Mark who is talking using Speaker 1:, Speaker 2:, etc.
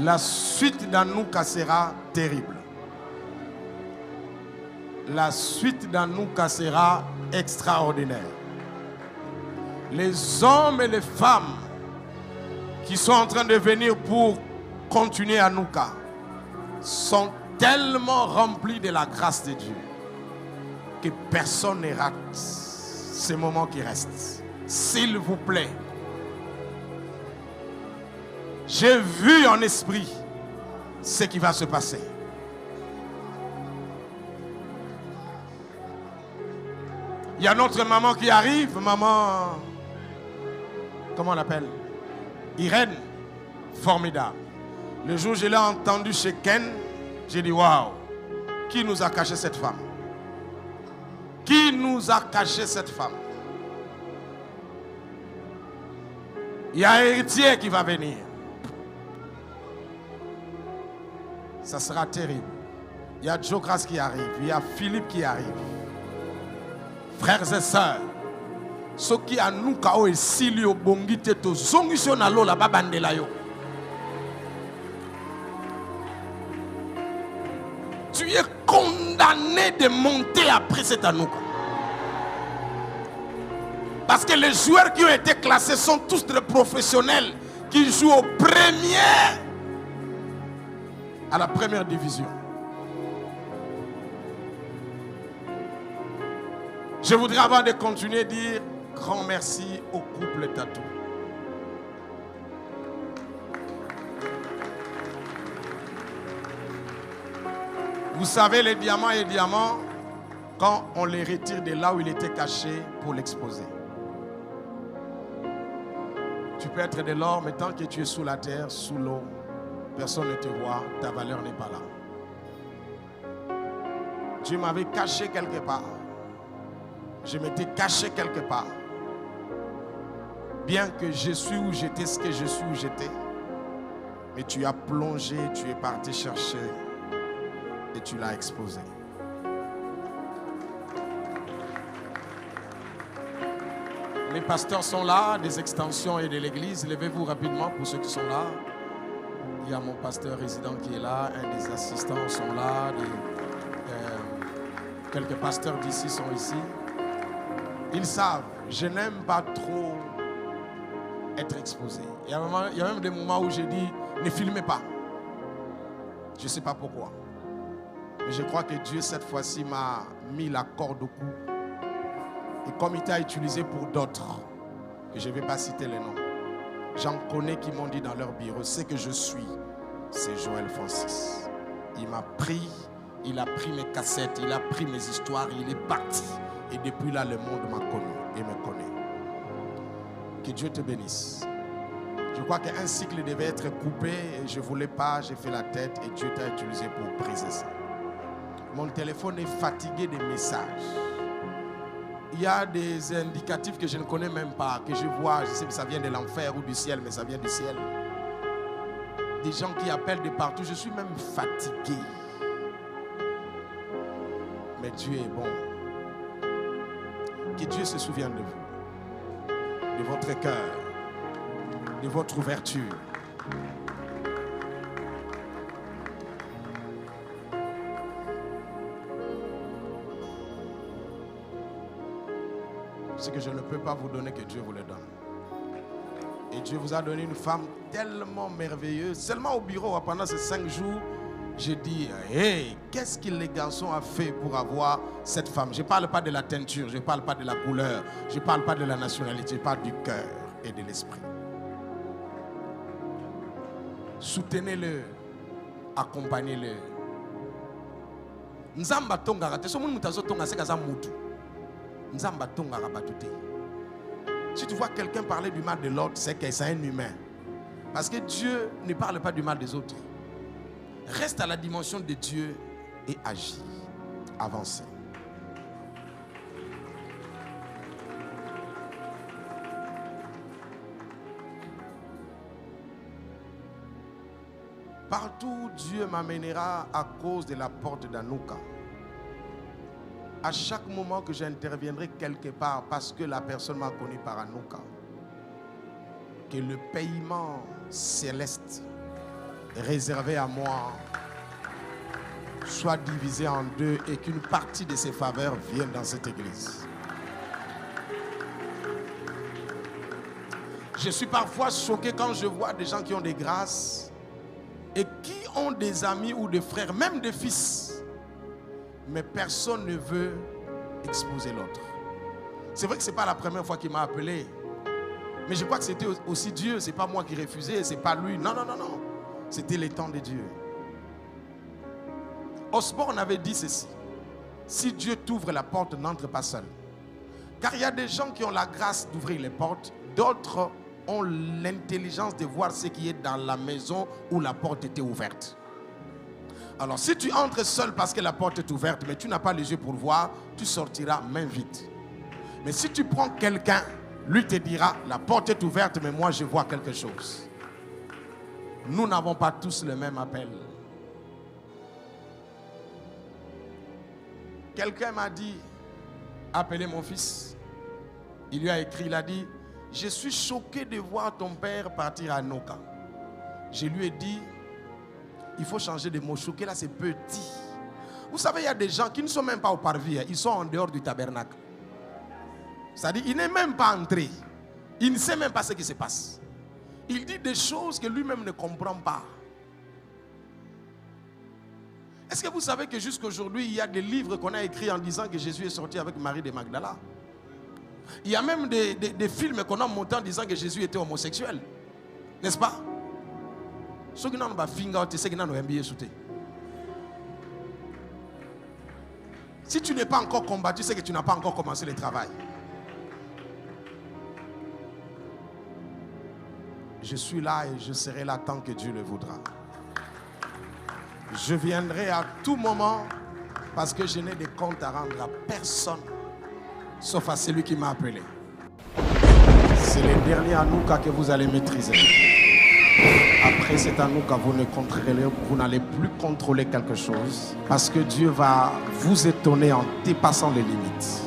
Speaker 1: La suite d'Anouka sera terrible. La suite d'Anouka sera extraordinaire. Les hommes et les femmes qui sont en train de venir pour continuer Anouka sont tellement remplis de la grâce de Dieu que personne ne rate ces moments qui restent. S'il vous plaît, j'ai vu en esprit ce qui va se passer. Il y a notre maman qui arrive, maman, comment on l'appelle? Irène, formidable. Le jour où je l'ai entendu chez Ken, j'ai dit waouh, qui nous a caché cette femme? Qui nous a caché cette femme? Il y a un héritier qui va venir. Ça sera terrible. Il y a Jokras qui arrive, il y a Philippe qui arrive. Frères et sœurs, ceux qui a nous kao et silio bongi teto zongisho na lo la babandela yo. Tu es condamné de monter après cet anouka. Parce que les joueurs qui ont été classés sont tous des professionnels qui jouent au premier, à la première division. Je voudrais avant de continuer dire grand merci au couple Tatou. Vous savez, les diamants et diamants, quand on les retire de là où il était caché pour l'exposer. Tu peux être de l'or, mais tant que tu es sous la terre, sous l'eau, personne ne te voit, ta valeur n'est pas là. Dieu m'avait caché quelque part. Je m'étais caché quelque part. Bien que je suis où j'étais, ce que je suis où j'étais. Mais tu as plongé, tu es parti chercher et tu l'as exposé. Les pasteurs sont là, des extensions et de l'église. Levez-vous rapidement pour ceux qui sont là. Il y a mon pasteur résident qui est là, un des assistants sont là, quelques pasteurs d'ici sont ici. Ils savent, je n'aime pas trop être exposé. Il y a même des moments où j'ai dit, ne filmez pas. Je ne sais pas pourquoi. Mais je crois que Dieu, cette fois-ci, m'a mis la corde au cou. Et comme il t'a utilisé pour d'autres, et je ne vais pas citer les noms, j'en connais qui m'ont dit dans leur bureau, ce que je suis, c'est Joël Francis. Il m'a pris, il a pris mes cassettes, il a pris mes histoires, il est parti. Et depuis là, le monde m'a connu et me connaît. Que Dieu te bénisse. Je crois qu'un cycle devait être coupé et je ne voulais pas, j'ai fait la tête et Dieu t'a utilisé pour briser ça. Mon téléphone est fatigué des messages. Il y a des indicatifs que je ne connais même pas, que je vois, je sais que ça vient de l'enfer ou du ciel, mais ça vient du ciel. Des gens qui appellent de partout, je suis même fatigué. Mais Dieu est bon. Que Dieu se souvienne de vous, de votre cœur, de votre ouverture. Ce que je ne peux pas vous donner, que Dieu vous le donne. Et Dieu vous a donné une femme tellement merveilleuse. Seulement au bureau, pendant ces 5 jours, j'ai dit, hey, qu'est-ce que les garçons ont fait pour avoir cette femme? Je ne parle pas de la teinture, je ne parle pas de la couleur, je ne parle pas de la nationalité, je parle du cœur et de l'esprit. Soutenez-le, accompagnez-le. Nzamba tongara te, so moun mutazo tonga se kaza mutu. Nzamba tongara batute. Si tu vois quelqu'un parler du mal de l'autre, c'est que c'est un humain. Parce que Dieu ne parle pas du mal des autres. Reste à la dimension de Dieu et agis. Avancez. Partout, Dieu m'amènera à cause de la porte d'Anouka. À chaque moment que j'interviendrai quelque part parce que la personne m'a connu par Anouka, que le paiement céleste réservé à moi soit divisé en deux et qu'une partie de ses faveurs vienne dans cette église. Je suis parfois choqué quand je vois des gens qui ont des grâces et qui ont des amis ou des frères, même des fils. Mais personne ne veut exposer l'autre. C'est vrai que ce n'est pas la première fois qu'il m'a appelé. Mais je crois que c'était aussi Dieu. Ce n'est pas moi qui refusais, ce n'est pas lui. Non, non, non, non. C'était les temps de Dieu. Osborne avait dit ceci. Si Dieu t'ouvre la porte, n'entre pas seul. Car il y a des gens qui ont la grâce d'ouvrir les portes. D'autres ont l'intelligence de voir ce qui est dans la maison où la porte était ouverte. Alors si tu entres seul parce que la porte est ouverte, mais tu n'as pas les yeux pour voir, tu sortiras main vide. Mais si tu prends quelqu'un, lui te dira, la porte est ouverte, mais moi je vois quelque chose. Nous n'avons pas tous le même appel. Quelqu'un m'a dit, appelez mon fils. Il lui a écrit, il a dit, je suis choqué de voir ton père partir à Noka. Je lui ai dit, il faut changer de mot. Choqué là, c'est petit. Vous savez, il y a des gens qui ne sont même pas au parvis, ils sont en dehors du tabernacle. C'est-à-dire, il n'est même pas entré. Il ne sait même pas ce qui se passe. Il dit des choses que lui-même ne comprend pas. Est-ce que vous savez que jusqu'aujourd'hui, il y a des livres qu'on a écrits en disant que Jésus est sorti avec Marie de Magdala? Il y a même des films qu'on a montés en disant que Jésus était homosexuel. N'est-ce pas? Ceux qui n'ont pas finger, c'est qui n'ont pas bien sauté. Si tu n'es pas encore combattu, c'est que tu n'as pas encore commencé le travail. Je suis là et je serai là tant que Dieu le voudra. Je viendrai à tout moment parce que je n'ai de compte à rendre à personne sauf à celui qui m'a appelé. C'est le dernier Hanouka que vous allez maîtriser. Après cet Hanouka, vous n'allez plus contrôler quelque chose parce que Dieu va vous étonner en dépassant les limites.